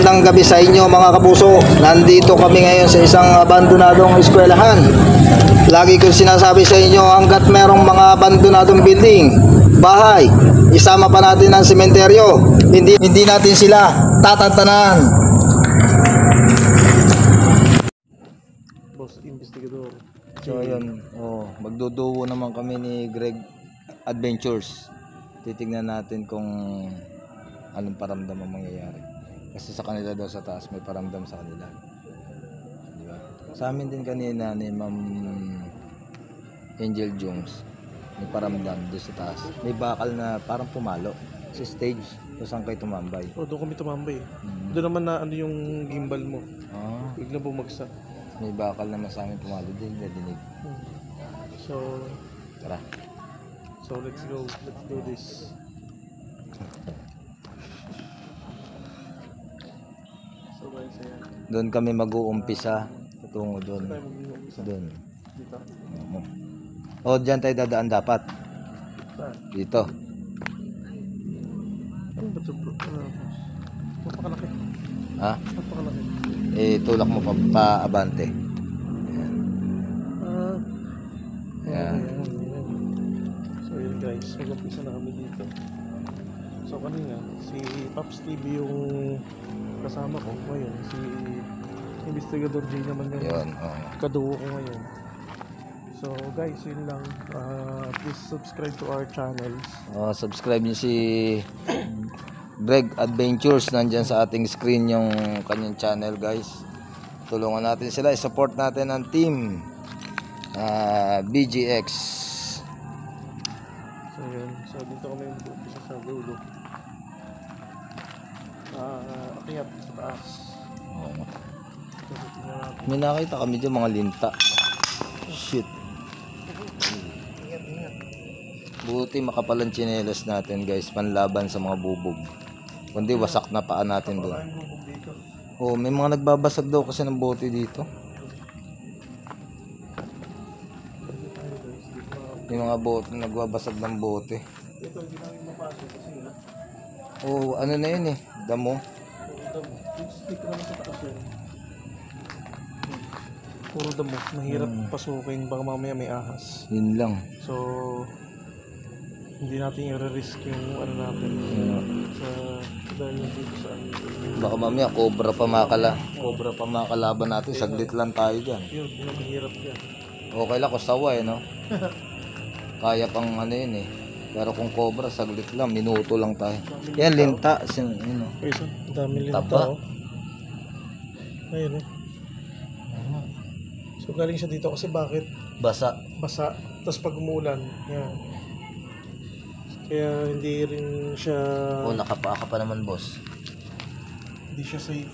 Magandang gabi sa inyo mga kapuso. Nandito kami ngayon sa isang abandonadong eskwelahan. Lagi kong sinasabi sa inyo, hanggat merong mga abandonadong building, bahay, isama pa natin ang sementeryo. Hindi natin sila tatantanan. Boss Investigador. So ayun, magduduwo naman kami ni Greg Adventures. Titingnan natin kung anong paramdam ang mangyayari. Kasi sa kanila daw sa taas may paramdam sa kanila. Di ba? Sa amin din kanina ni Ma'am Angel Jones, may paramdam doon sa taas. May bakal na parang pumalo sa stage kung saan kayo tumambay. Doon kami tumambay. Doon naman na ano yung gimbal mo. Biglang bumagsak. May bakal naman sa amin pumalo din, nadinig. So, tara. So let's go. Let's do this. So guys, ayan. Doon kami mag-uumpisa. Tungo doon. Tayo mag-uumpisa. Doon. Dito. Diyan tayo dadaan dapat. Saan? Dito. Ano ba ito bro? Napakalaki. Ha? Napakalaki. Tulak mo pa abante. Ayan. So yun guys, mag-umpisa na kami dito. So kanina, si Pops TV yung kasama ko. Ngayon, si Investigador J naman yung kaduo ko ngayon. So guys, yun lang. Please subscribe to our channels. Subscribe niyo si Greg Adventures. Nandyan sa ating screen yung kanyang channel guys. Tulungan natin sila. I-support natin ang team BGX. So yun. So dito kami mag-umpisa sa dulo. Akyat sa taas. May nakita kami dyan mga linta. Shit. Buti makapal ang tsinelas natin guys, panlaban sa mga bubog. Kundi wasak na paa natin doon. May mga nagbabasag daw kasi ng bote dito. May mga bote nagbabasag ng bote. Ito hindi namin mapasok kasi ano na yun damo. Stick naman sa taas yun. Puro damo, mahirap pasukin, baka mamaya may ahas. Yun lang. So hindi natin i-risk yung ano natin sa dahil dito sa baka mamaya cobra pa makalaban natin, saglit lang tayo dyan. Yun mahirap yan. Okay lang kung sawa no. Kaya pang ano yun pero kung cobra saglit lang, minuto lang tayo. Yan linta yun Okay, so dami linta taba. Ayun So galing siya dito kasi bakit? Basa. Tapos pag umulan yan. Kaya hindi rin siya nakapaa ka pa naman boss. Hindi siya safe.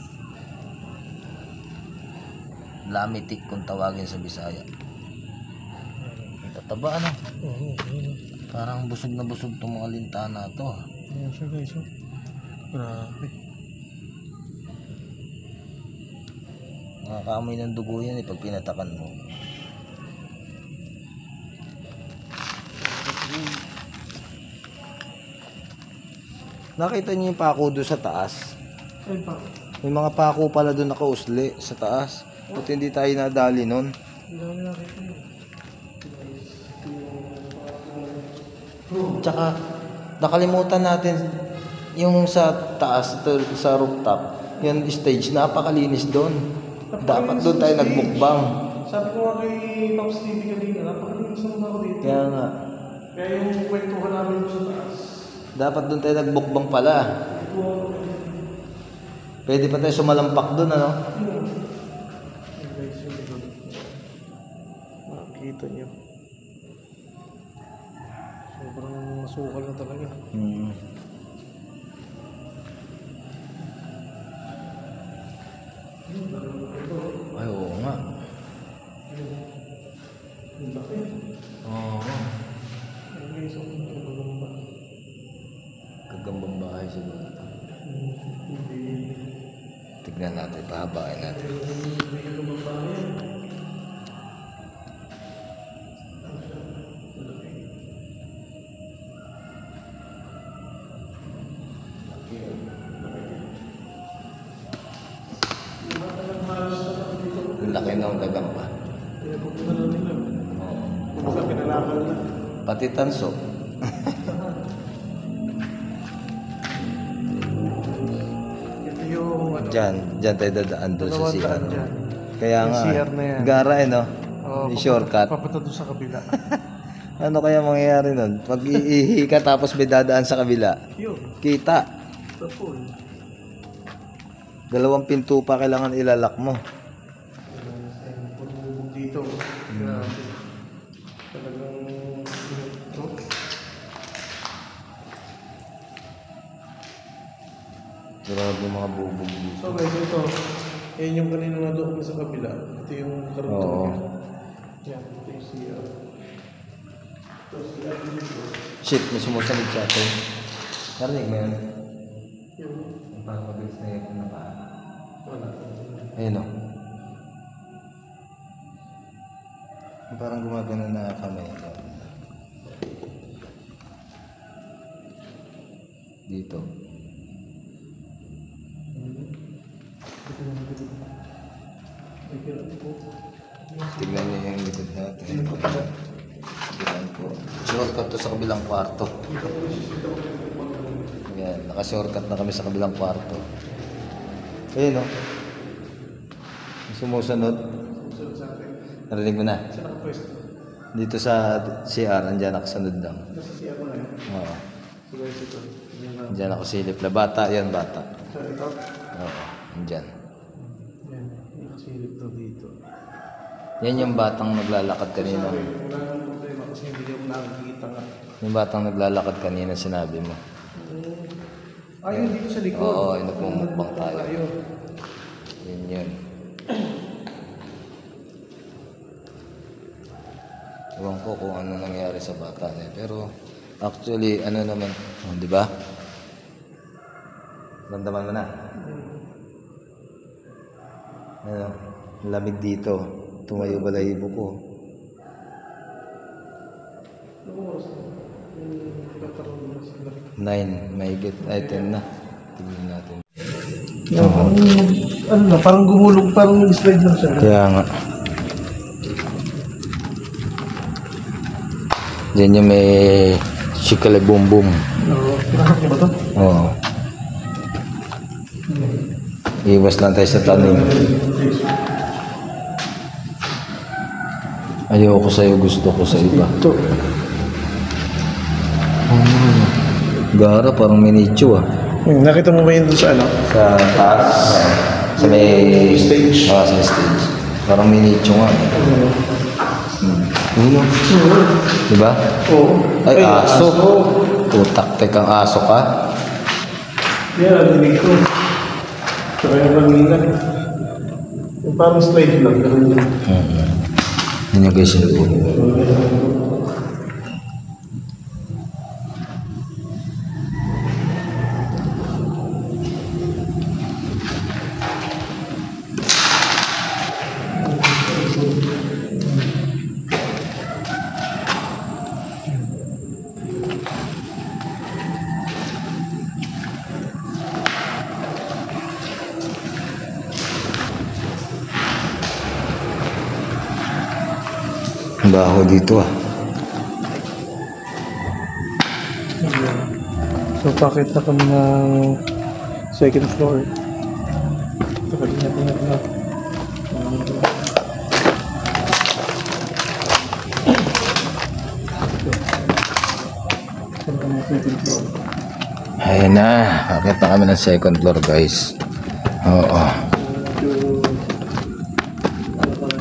Lamitik kung tawagin sa Bisaya. Tataba Parang busog na busog itong mga linta na to. Ayan siya guys. Grabe. Nakakaamoy ng dugo yan pag pinatakan mo. Nakita niyo yung pako doon sa taas? Ayun pa. May mga pako pala doon nakausli sa taas. Buti hindi tayo nadali nun. Hindi namin nakita yun. Tsaka nakalimutan natin yung sa taas, sa rooftop, yung stage, napakalinis doon. Dapat doon tayo nagmukbang. Sabi ko nga kay Pops TV kanina, napakalinis naman ako dito. Kaya nga. Kaya yung kwentuhan namin doon sa taas. Dapat doon tayo nagmukbang pala. Pwede pa tayo sumalampak doon, ano? Makikita nyo. Sobrang masukal na talaga. Ay, oo nga. Gagambang bahay siguro. Tignan natin, pahabain natin. Nakakal na. Pati tanso. Ito yung ano. Diyan tayo dadaan doon sa Dalawang CR. daan dyan. Kaya Yung nga, CR na yan. gara no? Oo, Yung shortcut. Papunta doon sa kabila. Ano kaya mangyayari nun? Pag iihi ka tapos may dadaan sa kabila, Yun. kita. Sa pool. 2 pinto pa kailangan ilalak mo. Dito. Grabe. Talagang ito. Grabe mga bubog dito. So guys, ito. Yan yung kanina na doon sa kabila. Ito yung karugtong Oo. niya. Yan. Ito yung CR. Ito CR dito. Shit, may sumusunod sa atin. Narinig mo yun? Yung Parang mabilis na yun na pa. wala. Ayun o. Parang gumagano na kamay. Dito. Tignan niyo yung likod natin. Tignan po. Shortcut to sa kabilang kwarto. Ayan, naka-shortcut na kami sa kabilang kwarto. Ayun o. Sumusunod. Sunod sa akin. Narinig mo na. Saan nakapwesto? Dito sa CR, andyan nakasunod lang. Nasa CR na yun. Oo. So guys, ito. Yan na. Andyan ako silip na bata. Yan, bata. So ito. Oo. Andyan. Yan. Nakasilip to dito. Yan yung batang naglalakad kanina. Sabi, wala nang problema kasi hindi yung nakikita nga. Yung batang naglalakad kanina sinabi mo. Ayun dito sa likod. Oo, inupumukbang tayo. Yun yun. Ewan ko kung ano nangyari sa bata niya. Pero actually, ano naman, oh, di ba? Ramdaman mo na. Ano, lamig dito. Tumayo balahibo ko. Ano oras na? Yung nagkaroon na sila. 9, mahigit. Ay, 10 na. Tingnan natin. Ano na, parang gumulog, parang slide lang siya. Kaya nga. Diyan yung may shikale boom boom. Oo, pinasok niya ba ito? Oo. Iwas lang tayo sa tanim. Ayoko sa'yo, gusto ko sa iba. Ito. Gara, parang miniature ah. Nakita mo ba yun doon sa ano? Sa taas. Sa may Stage. Ah, sa stage. Parang miniature nga. Ulo. Diba? Oo. Ay, aso. Utak, tekang aso ka. Yan, ang dinig ko. Saka yung kanina. Yung parang slide lang. Ganun yun. Yun yung guys yung loob. Baho dito ah. So, pakit na kami ng second floor. Ito, ingat na. Ito kami ng second floor. Ayan na. Akit na kami ng second floor guys. Oo.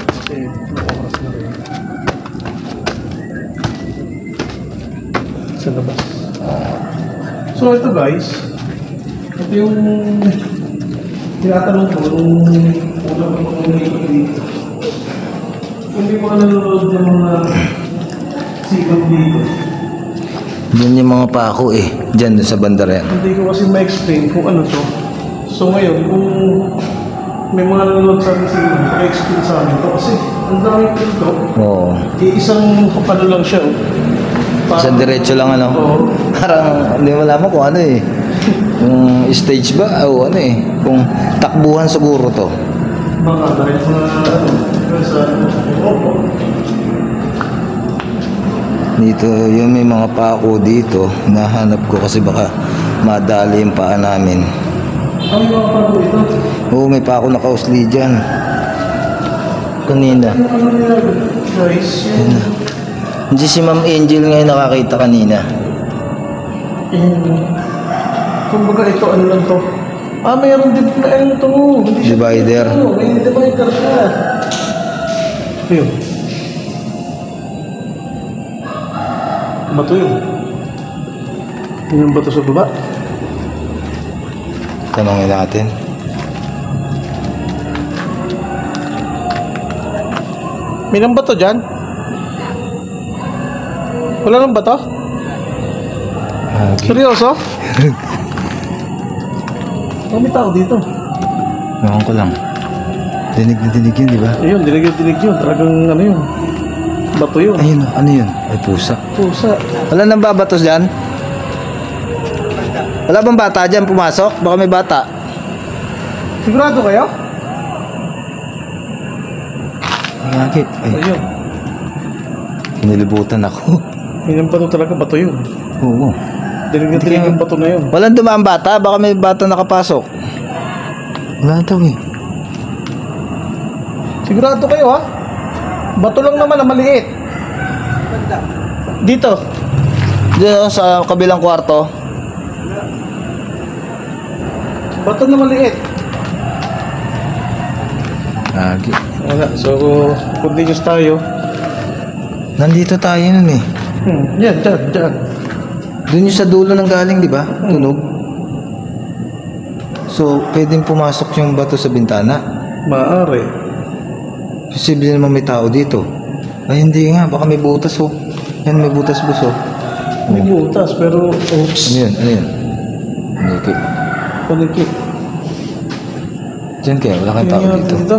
Kasi oras na rin. Sa labas. So ito guys, ito yung tinatanong ko nung una ko nung dito. Hindi mo nanonood ng mga sikat dito. Diyan yung mga pako eh. Diyan sa bandara yan. Hindi ko kasi ma-explain kung ano to. So ngayon, kung may mga nanonood sa atin sila, ma-explain sa amin to kasi ang dami dito. Oo. Isang kapano lang siya. Isang diretso lang ano. Oo. Parang hindi mo malaman kung ano eh. Kung stage ba o ano eh. Kung takbuhan siguro to. Mga dahil sa sa Opo. Dito, yun may mga pako dito. Nahanap ko kasi baka madali yung paa namin. Ay, mga pako ito. Oo, may pako na kausli dyan. Kanina. Ano nangyari? Guys, Ayun na. Hindi si Ma'am Angel ngayon nakakita kanina. kumbaga ito, ano lang to? Ah, mayroon din na ano to. Hindi siya Divider. ito. May divider siya. Ayun. Bato yun. Yung bato sa baba. Tanongin natin. May nang bato dyan? Wala nang bato? Okay. Seryoso? May tao dito. Ewan ko lang. Dinig na dinig yun, di ba? Ayun, dinig yun. Talagang ano yun. Bato yun. Ayun, ano yun? Ay, pusa. Pusa. Wala nang babatos dyan? Wala bang bata dyan pumasok? Baka may bata. Sigurado kayo? Ay, ay, Ayun. kinilibutan ako. May nang bato talaga. Bato yun. Oo. Dinig na dinig yung bato na yun. Walang dumaan bata? Baka may bata nakapasok. Wala daw eh. Sigurado kayo ha? Bato lang naman na maliit. Dito. Diyan sa kabilang kwarto. Bato na maliit. Lagi. Wala. So, continuous tayo. Nandito tayo nun eh. Yan, dyan. Doon yung sa dulo ng galing, di ba? Tunog. So, pwedeng pumasok yung bato sa bintana. Maaari. Posible naman may tao dito. Ay, hindi nga. Baka may butas oh. Yan, may butas buso. May butas, pero... Oops. Ano yun? Ano yun? Niki. Panikit. Diyan kaya, wala kang tao dito.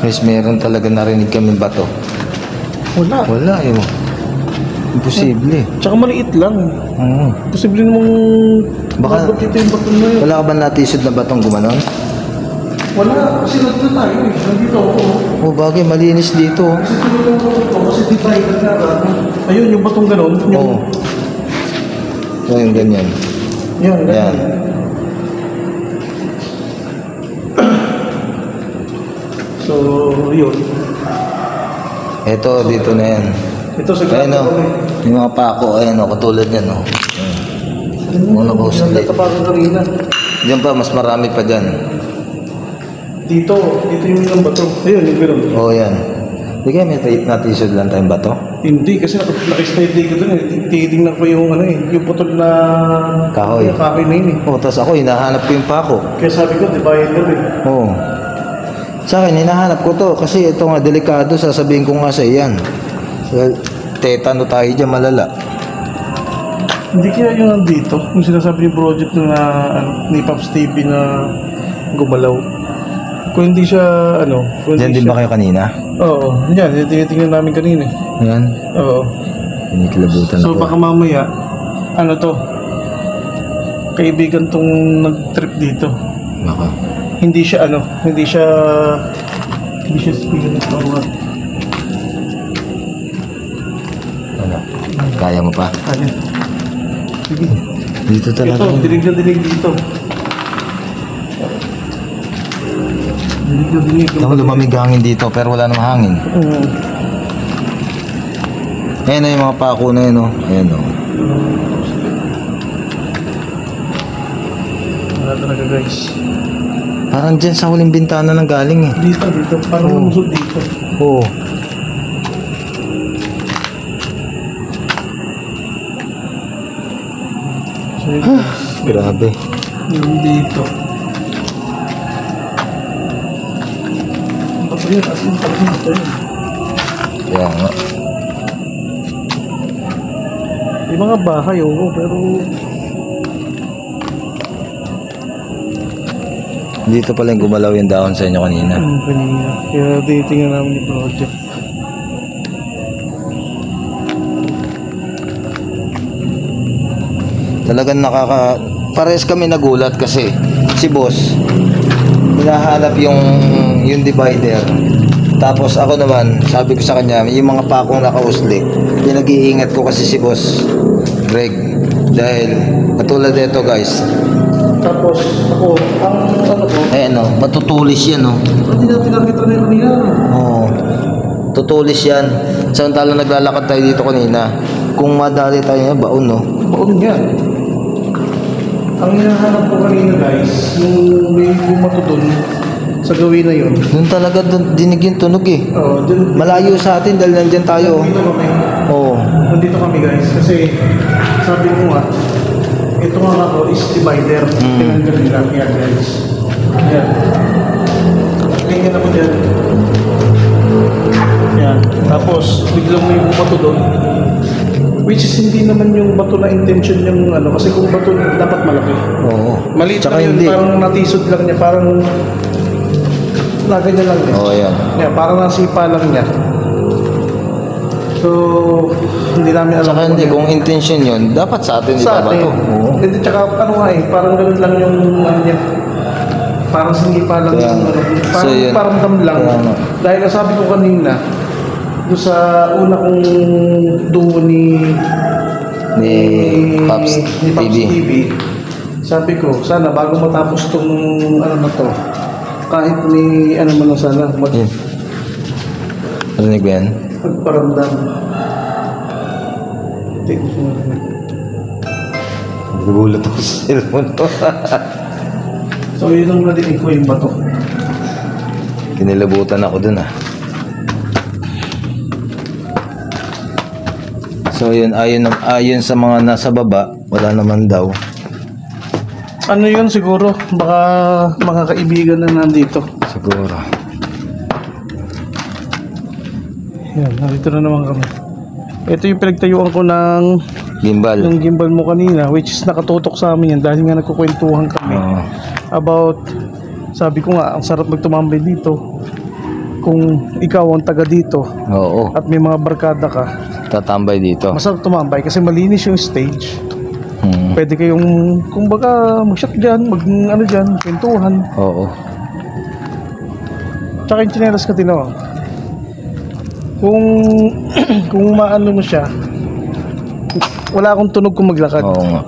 Guys, meron talaga narinig kami bato. Wala. Wala eh. Imposible. Tsaka maliit lang. Oo. Posible namang... Baka- Bakit ito yung bato na yun? Wala ka ba natisod na batong gumanon? Wala. Kasi nandito tayo eh. Nandito ako. Oh, bagay, malinis dito. Oh. Kasi tulong ako ito. Kasi divider na lang. Ayun, yung batong ganon. Yung... Oo. So, yung ganyan. Yan, Yan. ganyan. So, yun. Ito, dito na yan. Ito sa Ayan o. Yung mga pako, ayan o, katulad yan o. Una ko usli. Nagtapakan kanina. Diyan pa, mas marami pa dyan. Dito yung ilang bato. Ayun, yung gano'n. Oo, yan. Hindi kaya may natisod lang tayong bato? Hindi, kasi naka-steady ko dun eh. Titingnan ko yung ano eh, yung putol na... Kahoy. Yung kahoy na yun eh. Oo, tapos ako, hinahanap ko yung pako. Kaya sabi ko, divider eh. Oo. Sa akin, hinahanap ko to. Kasi ito nga, delikado, sasabihin ko nga sa iyan. Well, tetano tayo dyan, malala. Hindi kaya yung nandito, yung sinasabi yung project na ano, ni Pops TV na gumalaw. Kung hindi siya, ano... Kung Diyan hindi din siya, ba kayo kanina? Oo, yan, tinitingnan namin kanina eh. Yan. Oo. Kinikilabutan So ako. baka mamaya, ano to, kaibigan tong nag-trip dito. Baka. Hindi siya speaker ng bawat. Ano? Kaya mo pa? Ano? Sige. Dito talaga. Ito, dinig na dinig dito. Dinig na dinig. Ako lumamig hangin dito pero wala namang hangin. Ayan na yung mga pako na yun o. Ayan o. Wala talaga guys. Parang dyan sa huling bintana ng galing eh. Dito. Parang lumusot dito. Oo. So yun guys. Grabe. Yung dito. Bato yun, as in talagang bato yun. Kaya nga. May mga bahay, oo, pero Dito pala yung gumalaw yung dahon sa inyo kanina. kanina. Kaya titingnan namin yung project. Talagang pares kami nagulat kasi si boss hinahanap yung divider. Tapos ako naman, sabi ko sa kanya, yung mga pakong nakauslik, pinag-iingat ko kasi si Boss Greg. Dahil, katulad nito guys, Tapos ako, ang ano ko, no, matutulis yan, no. hindi natin nakita na kanina. Oo. Tutulis yan. Samantala naglalakad tayo dito kanina. Kung madali tayo niya, baon, no. Baon nga. Ang hinahanap ko kanina guys, yung may bumato dun sa gawin na yun. Doon talaga dinig yung tunog eh. Oo, dun. Malayo sa atin dahil nandyan tayo. Nandito kami. Oo. Nandito kami guys, kasi sabi ko nga, ito nga ako is divider. Tinanggal nila. Yan guys. Yan. Ganyan ako dyan. Yan. Tapos, biglang may bumato doon. Which is hindi naman yung bato na intention yung ano. Kasi kung bato dapat malaki. Oo. Maliit Tsaka lang yun. hindi. Parang natisod lang niya. Parang ganyan lang niya. Oo, yan. Yeah, parang nasipa lang niya. So, hindi namin alam. Tsaka hindi, ano kung intention yun, dapat sa atin sa ito ba atin. to? Oo. Hindi, tsaka ano nga eh, parang ganun lang yung ano niya. Parang sinipa lang Kaya yung nga. ano. Parang So, yun. paramdam lang. Kaya nga. Dahil sabi ko kanina, doon sa una kong duo ni Pops TV. sabi ko, sana bago matapos tong ano na to, kahit may ano man lang sana, Yan. Narinig ba yan? magparamdam. Tingnan ko na. Nagulat ako sa cellphone to. So yun ang nadinig ko yung bato. Kinilabutan ako dun ah. So yun, ayon sa mga nasa baba, wala naman daw. Ano yun siguro? Baka mga kaibigan na nandito. Siguro. Yan, nandito na naman kami. Ito yung pinagtayuan ko ng Gimbal. yung gimbal mo kanina, which is nakatutok sa amin yan dahil nga nagkukwentuhan kami Oo. about, sabi ko nga, ang sarap magtumambay dito kung ikaw ang taga dito Oo. at may mga barkada ka, Tatambay dito. masarap tumambay kasi malinis yung stage. Hmm. Pwede kayong, kumbaga, mag-shot dyan, ano dyan, kwentuhan. Oo. Tsaka yung chinelas ka tinawa. Kung kung maano mo siya, wala akong tunog kung maglakad. Oo nga.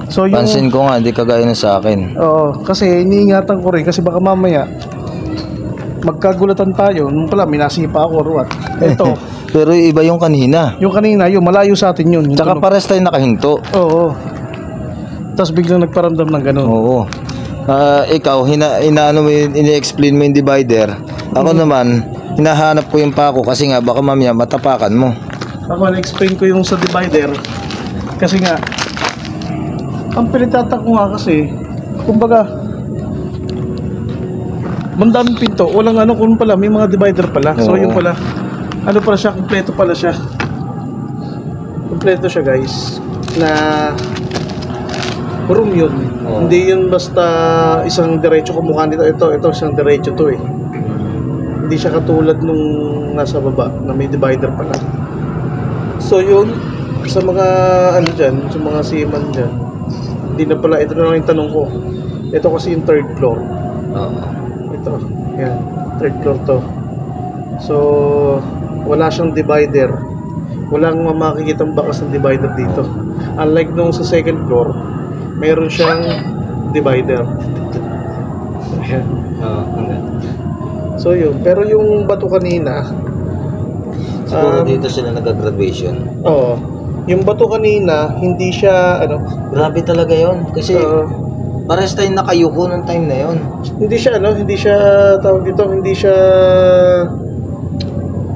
So yung Pansin ko nga, hindi kagaya na sa akin. oo, kasi iniingatan ko rin kasi baka mamaya magkagulatan tayo. Nung pala minasipa ako or what. Ito, Pero iba yung kanina. yung kanina, yung malayo sa atin yun. Yung Tsaka tunog. pares tayo nakahinto. Oo. Tapos biglang nagparamdam ng ganun. Oo. Ikaw, inaano mo yun, ini-explain mo yung divider. Ako naman, hinahanap ko yung pako kasi nga baka mamaya matapakan mo. Ako na-explain ko yung sa divider kasi nga ang pinitatak ko nga kasi kumbaga mandaming pinto, walang ano kung pala, may mga divider pala. So Oo. yung pala, ano pala siya, kompleto pala siya. Kompleto siya guys, na room yun. Oo. Hindi yun basta isang diretso kumukha nito. Ito isang diretso to eh. Hindi siya katulad nung nasa baba na may divider pala. So yun, sa mga ano dyan, sa mga seaman dyan, hindi na pala, ito na lang yung tanong ko. Ito kasi yung third floor. Oo. Ito, yan, third floor to. So, wala siyang divider. Walang makikitang bakas ng divider dito. Unlike nung sa second floor, mayroon siyang divider. Ayan. So yun, pero yung bato kanina, Siguro dito sila nag-graduation. oo, yung bato kanina, hindi siya, ano, Grabe talaga yon kasi pares tayo nakayuko nung time na yon. hindi siya, ano, hindi siya, tawag dito, hindi siya,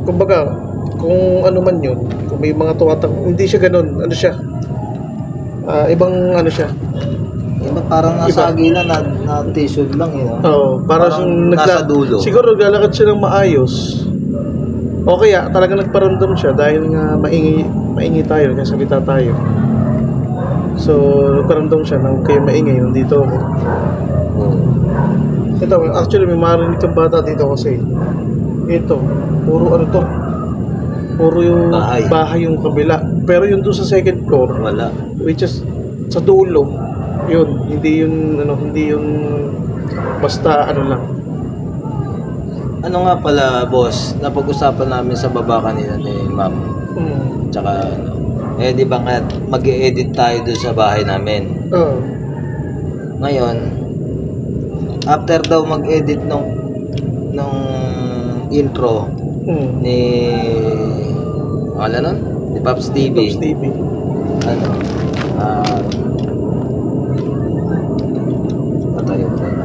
kumbaga, kung ano man yun, kung may mga tuwatang, hindi siya ganun, ano siya, ibang, ano siya, Iba parang nasa agila na tisod lang yun. oo, para Parang siyang nasa dulo. siguro naglalakad siya ng maayos, o kaya talaga nagparamdam siya dahil nga maingay tayo, kaya salita tayo. So, nagparamdam siya nang kaya maingay, nandito ako. Oo. Ito, actually may marinig kang bata dito kasi. Ito, puro ano to. Puro yung Bahay. yung kabila. Pero yung doon sa second floor, Wala. which is sa dulo, yun, hindi yun basta ano lang. Ano nga pala, boss, napag-usapan namin sa baba kanina ni ma'am. Tsaka ano, di ba nga mag-e-edit tayo doon sa bahay namin. Oo. Ngayon, after daw mag-edit nung intro ni nun? Ni Pops TV. Pops TV. Ano? Patayo tayo.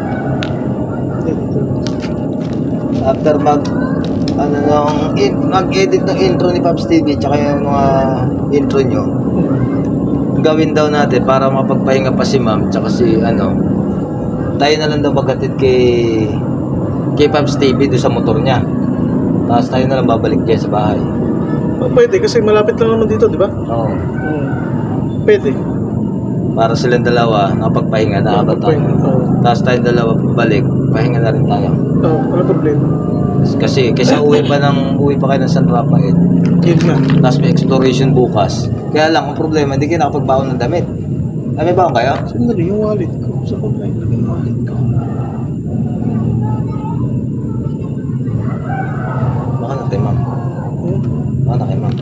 After mag-edit ng intro ni Pops TV tsaka yung mga intro nyo, gawin daw natin para mapagpahinga pa si ma'am tsaka si tayo na lang daw maghatid kay Pops TV doon sa motor niya, tapos tayo na lang babalik dyan sa bahay. Pwede kasi malapit lang naman dito, di ba? Oo. Pwede. Para silang dalawa nakapagpahinga na habang tayo. Tapos tayong dalawa balik, pahinga na rin tayo. Oo, wala problema. Kasi uwi pa kayo ng San Rafael. Yun na. Tapos may exploration bukas. Kaya lang, ang problema, hindi kayo nakapagbaon ng damit. May baon kayo? Sandali, yung wallet ko. Sa ko na yung wallet ko. Baka na kay ma'am. Baka na kay ma'am.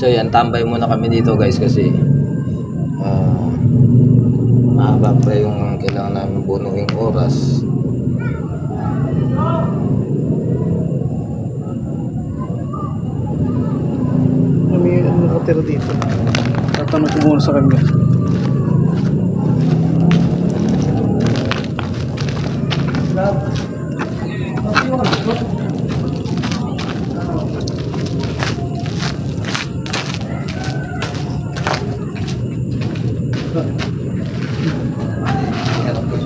So yan, tambay muna kami dito guys kasi mahaba pa yung kailangan namin bunuing oras. May nakatira dito. Tatanong ko muna sa kanya.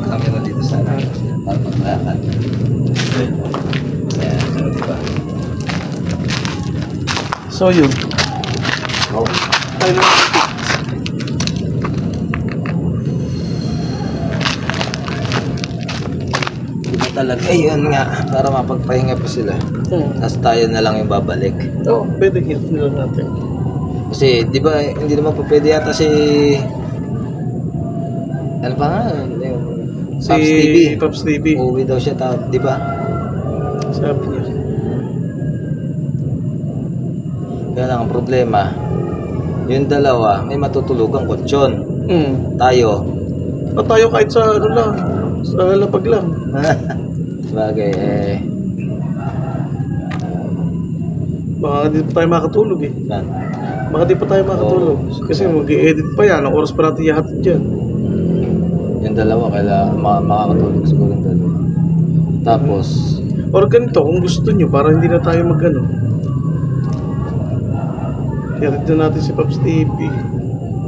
Kami na dito sa pagpapakan. Diba? So yun. Oh. Diba talaga? Ayun nga, para mapagpahinga pa sila. Tapos tayo na lang yung babalik. Oo, pwede hit nila natin. Kasi, di ba, hindi naman pa pwede yata si... Ano pa nga? Si Pops TV. Pops TV. Uuwi daw siya, di ba? Sabi niya. Kaya lang ang problema, yung dalawa, may matutulugang kutsyon. Tayo. O tayo kahit sa ano lang, sa lapag lang. Bagay, Baka di pa tayo makatulog eh. yan. Baka di pa tayo makatulog. Kasi mag-i-edit pa yan. Ang oras pa natin yahatid dyan. Yung dalawa, kailangan makakatulog siguro yung dalawa. Tapos, Or ganito, kung gusto nyo, para hindi na tayo mag-ano. Yahatid na natin si Pops TV.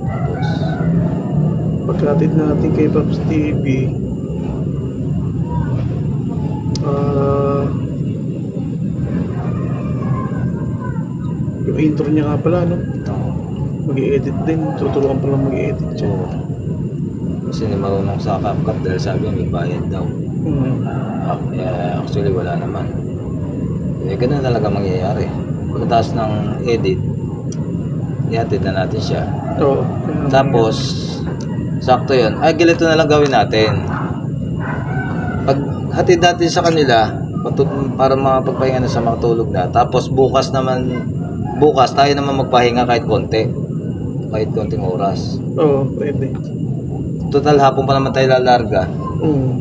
tapos, Pagkatid natin kay Pops TV. Yung intro niya nga pala, no? Mag-i-edit din. Tuturuan pa lang mag-i-edit siya. kasi hindi marunong sa CapCut dahil sabi may bayad daw. Actually, wala naman. Ganun talaga mangyayari. Pagkatapos ng edit, ihatid na natin siya. Oo. Tapos, sakto yun. Ay, ganito na lang gawin natin. Pag hatid natin sa kanila, para makapagpahinga na sa makatulog na. Tapos bukas tayo naman magpahinga kahit konti. Kahit konting oras. Oo, pwede. Total, hapon pa naman tayo lalarga.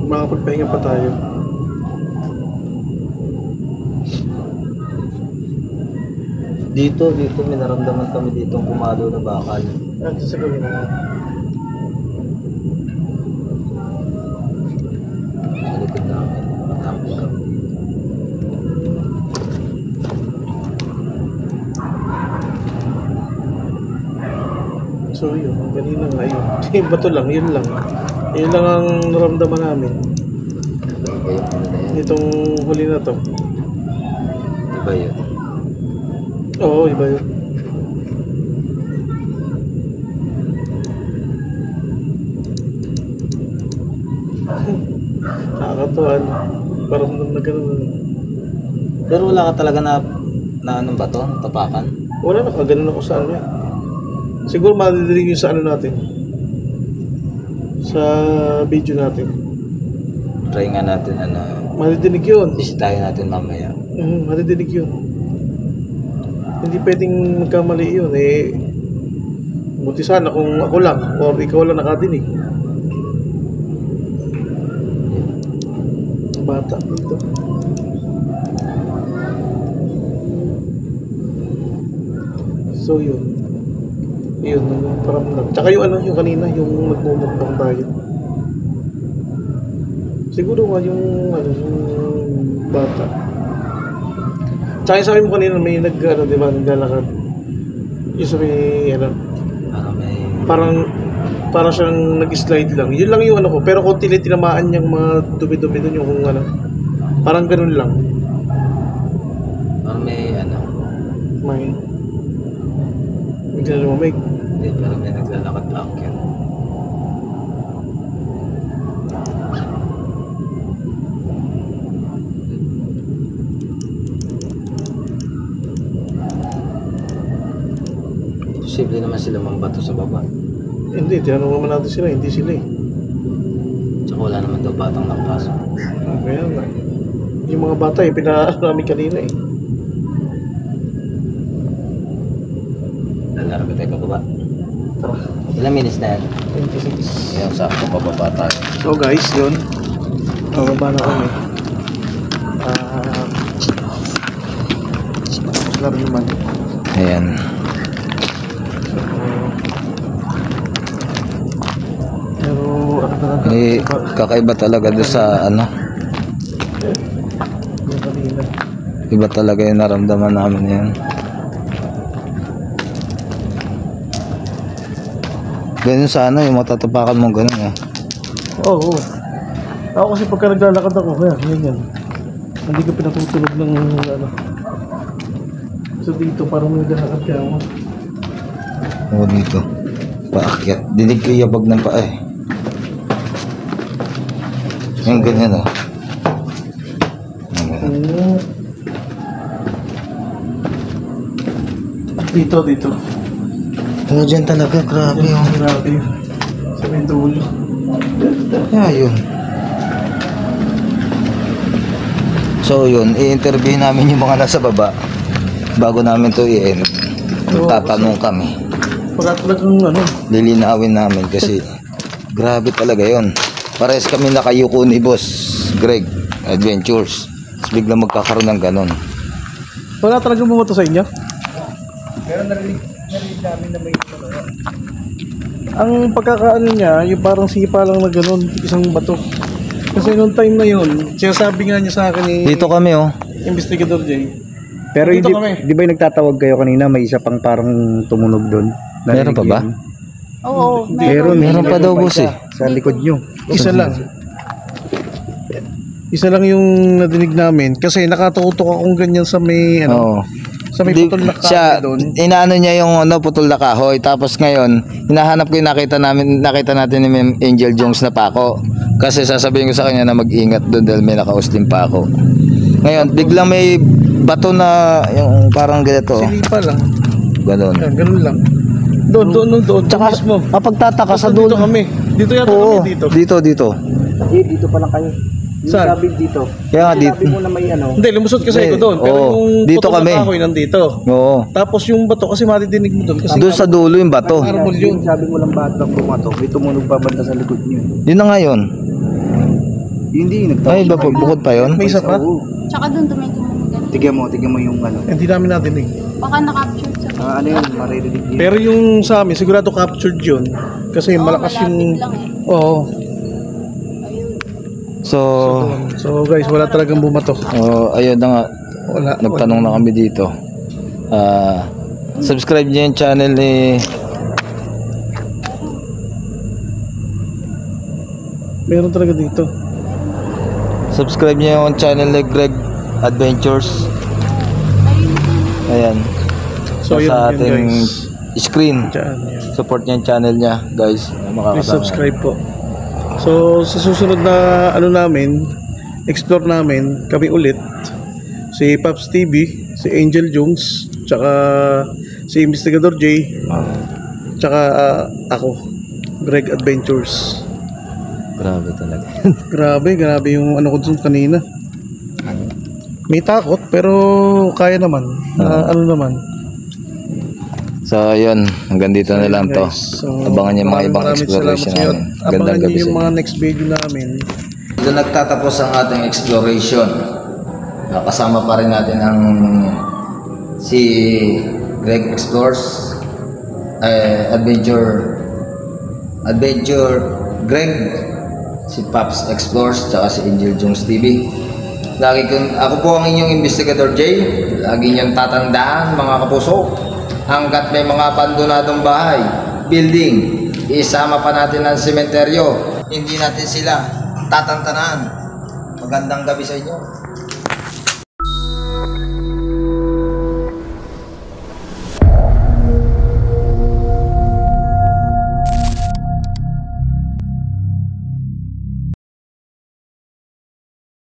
Makapagpahinga pa tayo. Dito, may naramdaman kami dito ang pumalo na bakal. Ano sa gawin na? Sa likod namin. Matapos kami. So yun, kanina nga yun. Yung bato lang, yun lang. Yun lang ang naramdaman namin. Iba yung ano na yan. Itong huli na to. Iba yun. Oo, iba yun. Nakakatuwa. Parang na gano'n. Pero wala ka talaga na anong ba to? Tapakan? Wala, nakaganon ako sa ano yan. Siguro madidinig yun sa ano natin. Sa video natin. try nga natin Madidinig yun. bisitahin natin mamaya. Madidinig yun. Hindi pwedeng magkamali yun eh. Buti sana kung ako lang o ikaw lang nakadinig. Bata dito. So yun. Yun ang paramdam. Tsaka yung ano yung kanina, yung nagmumukbang tayo. Siguro nga yung ano yung bata. Tsaka yung sabi mo kanina may di ba, naglalakad. Yung sabi, parang siyang nag-slide lang. Yun lang yung ano ko. Pero kung tinamaan niyang mga dumi-dumi dun yung kung ano. Parang ganun lang. Parang may Bigla lumamig. Hindi, parang may naglalakad pa ako. Posible naman sila mambato sa baba. Hindi, tinanong naman natin sila. Hindi sila eh. Tsaka wala naman daw batang nakapasok. Kaya nga. Yung mga bata eh, pinarami kanina eh. Lalaro ba tayo pababa? Tara. Ilang minutes na yan? 26. Ayan, sakto pababa tayo. So guys, yun. Bababa na kami. Laro naman. Ayan. Pero ano talaga? Kakaiba talaga doon sa ano. Yung kanina. Iba talaga yung naramdaman namin yan. Ganyan sa ano, yung matatapakan mong ganun eh. Oo. Ako kasi pagka naglalakad ako, kaya ganyan. Hindi ko pinatutulog ng ano. So dito parang may naglalakad kaya ako. Oo, dito. Paakyat. Dinig ko yabag ng paa eh. Yung ganyan oh. Oo. Dito. Oo, dyan talaga. Grabe oh. Grabe. Sa may dulo. Yun. So yun, i-interview namin yung mga nasa baba bago namin to i-end. Magtatanong kami. Pagka talagang ano. Lilinawin namin kasi grabe talaga yun. Parehas kami nakayuko ni Boss Greg Adventures. Tapos biglang magkakaroon ng ganon. Wala talagang bumoto sa inyo? Pero narinig namin na may Ang pagkakaano niya, yung parang sipa lang na gano'n, isang bato. Kasi noong time na yun, sinasabi nga niya sa akin ni dito kami oh. Investigador Jay. Pero Dito hindi, kami. di ba yung nagtatawag kayo kanina, may isa pang parang tumunog doon? Meron pa ba? Oo, Meron pa daw boss eh. Sa likod nyo. Isa lang. Isa lang yung nadinig namin kasi nakatutok akong ganyan sa may ano, Oo. sa may Di- putol na siya, kahoy doon. inaano niya yung ano, putol na kahoy. Tapos ngayon, hinahanap ko yung nakita natin ni Ma'am Angel Jones na pako. Kasi sasabihin ko sa kanya na mag-ingat doon dahil may nakauslim pa ako. Ngayon, biglang may bato na yung parang ganito. Silipa lang. Ganon. Yan, ganun lang. Doon Tsaka, mismo. kapagtataka sa Dito dulo. kami. Dito yata Oo, kami dito. dito. Dito pa lang kayo. Yung Saan? sabi dito. Kaya nga dito. Sabi mo na may ano. Hindi, lumusot kasi ako doon. Pero Oo, yung dito putol kami. na kahoy nandito. Oo. Tapos yung bato kasi madidinig mo doon kasi Doon sa dulo yung bato. Marmol yun. Sabi mo lang batang bumato. May tumunog pa banda sa likod nyo. Yun na nga yun. Hindi, Ay, iba po, bukod pa yun. May isa pa? Oo. Tsaka doon tumingin. Tignan mo yung ano. Hindi namin nadinig. Baka na-capture sa Ano yun, maririnig nyo. Pero yung sa amin, sigurado captured yun. Kasi malakas yung... malapit lang eh. Oo. So, So guys, wala talagang bumato. ayun na nga. Wala. Nagtanong na kami dito. Subscribe niyo yung channel ni Meron talaga dito. Subscribe niyo yung channel ni Greg Adventures. Ayan. So yun, Sa yun ating guys. screen. Diyan, yun. Support niyo yung channel niya, guys. Please subscribe po. So sa susunod na ano namin, explore namin kami ulit si Pops TV, si Angel Jones, tsaka si Investigador J, tsaka ako, Greg Adventures. Grabe talaga. Grabe yung ano ko dun kanina. May takot pero kaya naman. Ano naman. So, yun. Hanggang dito na lang to. Guys, so, Abangan niyo mga ibang maraming exploration salamat sa inyo. namin. Abangan Gandang niyo gabi yung sa mga inyo. next video namin. Dito nagtatapos ang ating exploration. Kasama pa rin natin ang si Greg Explores, Adventure Greg, si Pops Explores, tsaka si Angel Jones TV. Ako po ang inyong Investigador Jay. Lagi niyong tatandaan mga kapuso, hanggat may mga abandonadong bahay, building, isama pa natin ang sementeryo. Hindi natin sila tatantanan. Magandang gabi sa inyo.